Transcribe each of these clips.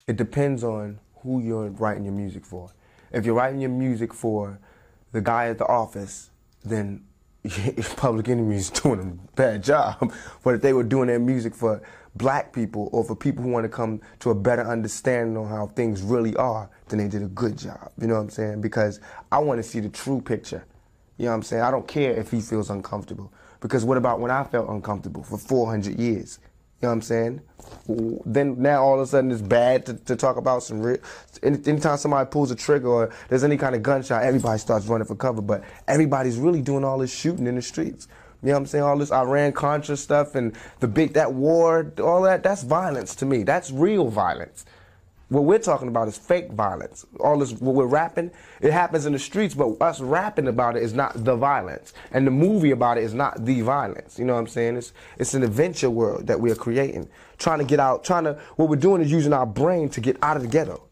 It depends on who you're writing your music for. If you're writing your music for the guy at the office, then Public Enemy is doing a bad job. But if they were doing their music for black people or for people who want to come to a better understanding on how things really are, then they did a good job. You know what I'm saying? Because I want to see the true picture. You know what I'm saying? I don't care if he feels uncomfortable. Because what about when I felt uncomfortable for 400 years? You know what I'm saying? Then now all of a sudden it's bad to talk about some real... Anytime somebody pulls a trigger or there's any kind of gunshot, everybody starts running for cover. But everybody's really doing all this shooting in the streets. You know what I'm saying? All this Iran-Contra stuff and that war, all that's violence to me. That's real violence. What we're talking about is fake violence. All this, what we're rapping, it happens in the streets, but us rapping about it is not the violence. And the movie about it is not the violence. You know what I'm saying? It's an adventure world that we are creating. Trying to get out, what we're doing is using our brain to get out of the ghetto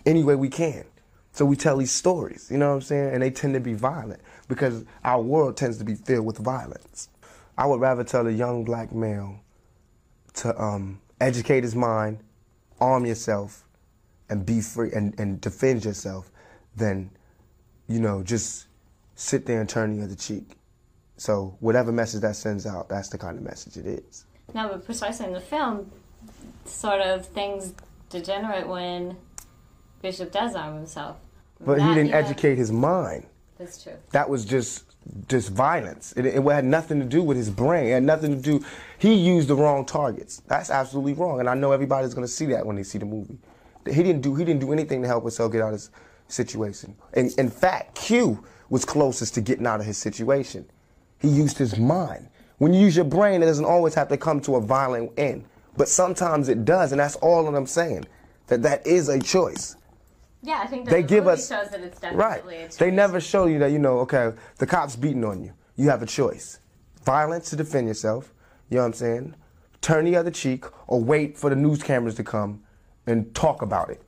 any way we can. So we tell these stories, you know what I'm saying? And they tend to be violent because our world tends to be filled with violence. I would rather tell a young black male to educate his mind, arm yourself, and be free and defend yourself than, you know, just sit there and turn the other cheek. So whatever message that sends out, that's the kind of message it is. No, but precisely in the film, sort of things degenerate when Bishop does arm himself. But he didn't educate his mind. That's true. That was just violence. It had nothing to do with his brain. It had nothing to do... He used the wrong targets. That's absolutely wrong. And I know everybody's going to see that when they see the movie. He didn't do anything to help himself get out of his situation. In fact, Q was closest to getting out of his situation. He used his mind. When you use your brain, it doesn't always have to come to a violent end. But sometimes it does, and that's all that I'm saying. That is a choice. Yeah, I think they give us, shows that it's definitely a choice. They never show you that, you know, okay, the cop's beating on you. You have a choice. Violence to defend yourself, you know what I'm saying? Turn the other cheek or wait for the news cameras to come and talk about it.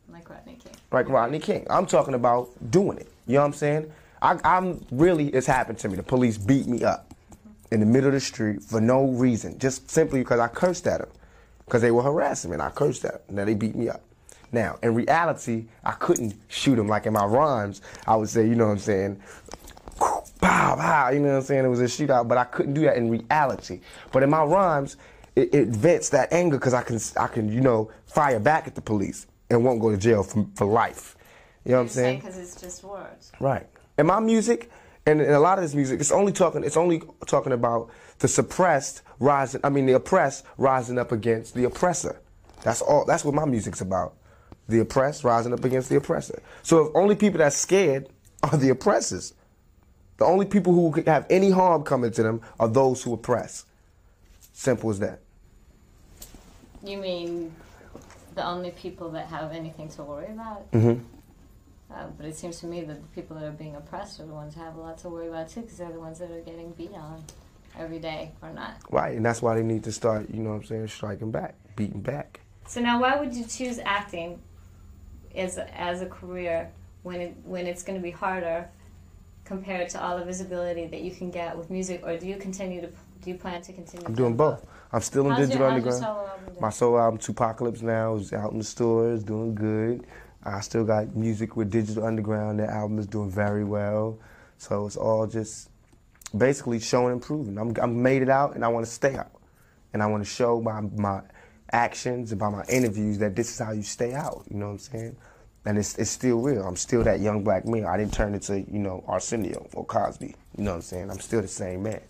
Like Rodney King. Like Rodney King. I'm talking about doing it. You know what I'm saying? I'm really, it's happened to me. The police beat me up in the middle of the street for no reason, just simply because I cursed at them. Because they were harassing me and I cursed at them. Now they beat me up. Now, in reality, I couldn't shoot them like in my rhymes. I would say, you know what I'm saying, pow, pow, you know what I'm saying? It was a shootout, but I couldn't do that in reality. But in my rhymes, it vents that anger because I can, you know, fire back at the police and won't go to jail for life. You know what I'm saying? Because it's just words. Right. And my music, and a lot of this music, it's only talking about the suppressed rising, the oppressed rising up against the oppressor. That's all. That's what my music's about. The oppressed rising up against the oppressor. So if only people that's scared are the oppressors. The only people who could have any harm coming to them are those who oppress. Simple as that. You mean the only people that have anything to worry about? Mm-hmm. But it seems to me that the people that are being oppressed are the ones that have a lot to worry about too, because they're the ones that are getting beat on every day or not. Right, and that's why they need to start, you know what I'm saying, striking back, beating back. So now why would you choose acting as a career when it's going to be harder compared to all the visibility that you can get with music, or do you plan to continue? I'm doing both. I'm still in Digital Underground. Solo album my solo album, Tupacalypse now, is out in the stores, doing good. I still got music with Digital Underground. That album is doing very well. So it's all just basically showing and proving. I'm made it out, and I want to stay out. And I want to show by my actions and by my interviews that this is how you stay out, you know what I'm saying? And it's still real. I'm still that young black male. I didn't turn into, you know, Arsenio or Cosby, you know what I'm saying? I'm still the same man.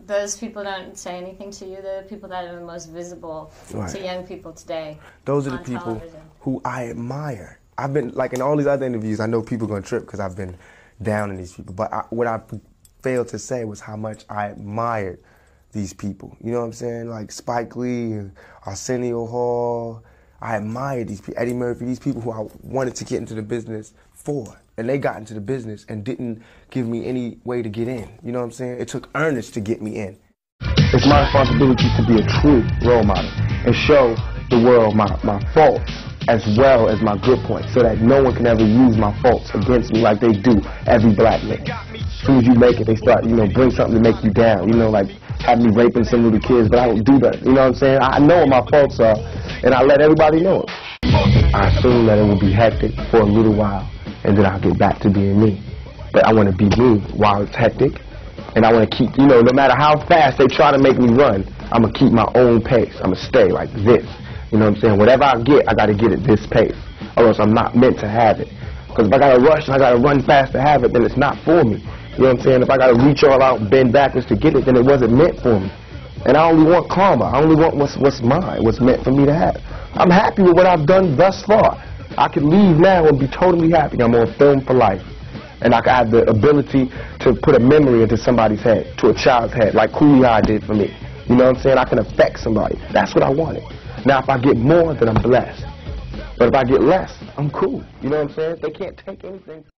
Those people don't say anything to you? They're the people that are the most visible to young people today. Those are the people television. Who I admire. I've been, like in all these other interviews, I know people are going to trip because I've been down in these people, but what I failed to say was how much I admired these people. You know what I'm saying? Like Spike Lee and Arsenio Hall. I admired these people, Eddie Murphy, these people who I wanted to get into the business for. And they got into the business and didn't give me any way to get in. You know what I'm saying? It took earnest to get me in. It's my responsibility to be a true role model and show the world my faults as well as my good points, so that no one can ever use my faults against me like they do every black man. As soon as you make it, they start, you know, bring something to make you down. You know, like have me raping some little kids, but I don't do that. You know what I'm saying? I know what my faults are, and I let everybody know it. I assume that it will be hectic for a little while, and then I'll get back to being me. But I want to be me while it's hectic, and I want to keep, you know, no matter how fast they try to make me run, I'm going to keep my own pace. I'm going to stay like this. You know what I'm saying? Whatever I got to get at this pace, or else I'm not meant to have it. Because if I got to rush and I got to run fast to have it, then it's not for me. You know what I'm saying? If I got to reach all out and bend backwards to get it, then it wasn't meant for me. And I only want karma. I only want what's mine, what's meant for me to have. I'm happy with what I've done thus far. I could leave now and be totally happy. I'm on film for life. And I have the ability to put a memory into somebody's head, to a child's head, like Cooley did for me. You know what I'm saying? I can affect somebody. That's what I wanted. Now, if I get more, then I'm blessed. But if I get less, I'm cool. You know what I'm saying? They can't take anything from me.